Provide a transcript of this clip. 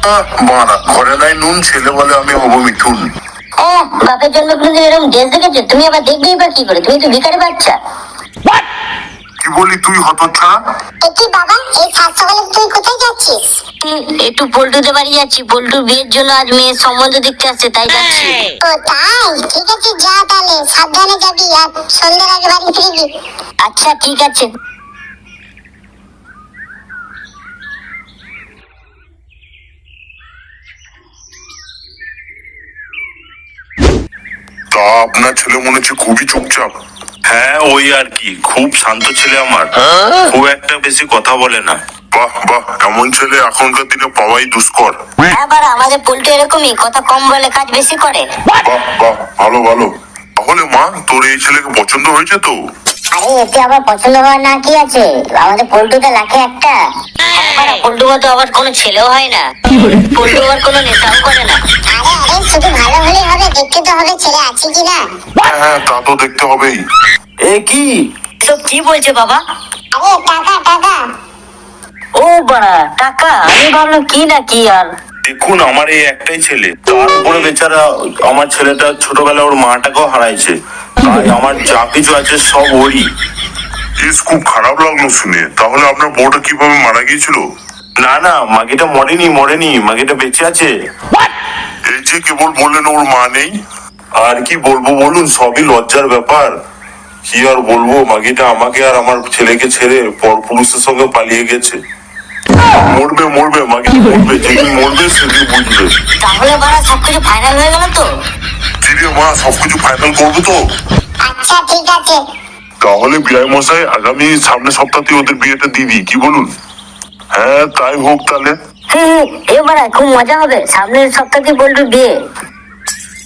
মারা ঘরে নাই নুন, ছেলে বলে আমি হবো মিঠুন। বাপের জন্য কোনদিন এরকম ড্রেস দেখেছো? তুমি আবার দেখবেই বা কি করে? তুমি তো ভিখারি বাচ্চা। কি বলি তুই হতচ্ছাড়া? কি বাবা, এই সাত সকালে তুই কোথায় যাচ্ছিস? একটু পল্টুদের বাড়ি যাচ্ছি, পল্টুর বিয়ের জন্য আজ মেয়ের সম্বন্ধ দেখতে আসছে, তাই যাচ্ছি। ও তাই, ঠিক আছে যা তাহলে, সাবধানে যাবি আর সন্ধ্যার আগে বাড়ি ফিরবি। আচ্ছা ঠিক আছে। তা আপনার ছেলে মনে হচ্ছে খুবই চুপচাপ। হ্যাঁ ওই আর কি, খুব শান্ত ছেলে আমার, খুব একটা বেশি কথা বলে না। বাহ বাহ, এমন ছেলে এখনকার দিনে পাওয়াই দুষ্কর। আবার আমাদের পল্টু এরকমই, কথা কম বলে কাজ বেশি করে। বাহ বাহ, ভালো ভালো। তাহলে মা, তোর এই ছেলেকে পছন্দ হয়েছে তো? আরে এতে আবার পছন্দ হওয়ার না কি আছে, আমাদের পল্টুতে লাখে একটা। পল্টু মতো আবার কোনো ছেলেও হয় না, পল্টু আবার কোনো নেশাও করে না। আরে আরে, শুধু ভালো হলেই হবে, দেখতে তো হবে ছেলে আছে কিনা। হ্যাঁ হ্যাঁ, তা তো দেখতে হবেই। এ কি এসব কি বলছে বাবা? আরে টাকা টাকা। ও বাড়া, টাকা? আমি ভাবলাম কি না কি। আর দেখুন, আমার এই একটাই ছেলে, তার উপরে বেচারা আমার ছেলেটা ছোটবেলায় ওর মাটাকেও হারাইছে, তাই আমার যা কিছু আছে সব ওরই। ইস, খুব খারাপ লাগলো শুনে। তাহলে আপনার বউটা কিভাবে মারা গিয়েছিল? না না, মাগিটা মরেনি, মাগিটা বেঁচে আছে। এই যে কেবল বললেন ওর মা নেই। আর কি বলবো বলুন, সবই লজ্জার ব্যাপার। কি আর বলবো, মাগিটা আমাকে আর আমার ছেলেকে ছেড়ে পরপুরুষের সঙ্গে পালিয়ে গেছে। মরবে মরবে, মাগি মরবে, যেদিন মরবে সেদিন বুঝবে। তাহলে বাড়া সবকিছু ফাইনাল হয়ে গেল তো? ধীরে মা, সবকিছু ফাইনাল করবো তো? আচ্ছা ঠিক আছে। তাহলে বিআই মশাই, আগামী সামনের সপ্তাহে ওদের বিয়েটা দিয়ে দিই, কি বলুন? হ্যাঁ তাই হোক তাহলে। এবারে খুব মজা হবে, সামনের সপ্তাহে পল্টুর বিয়ে।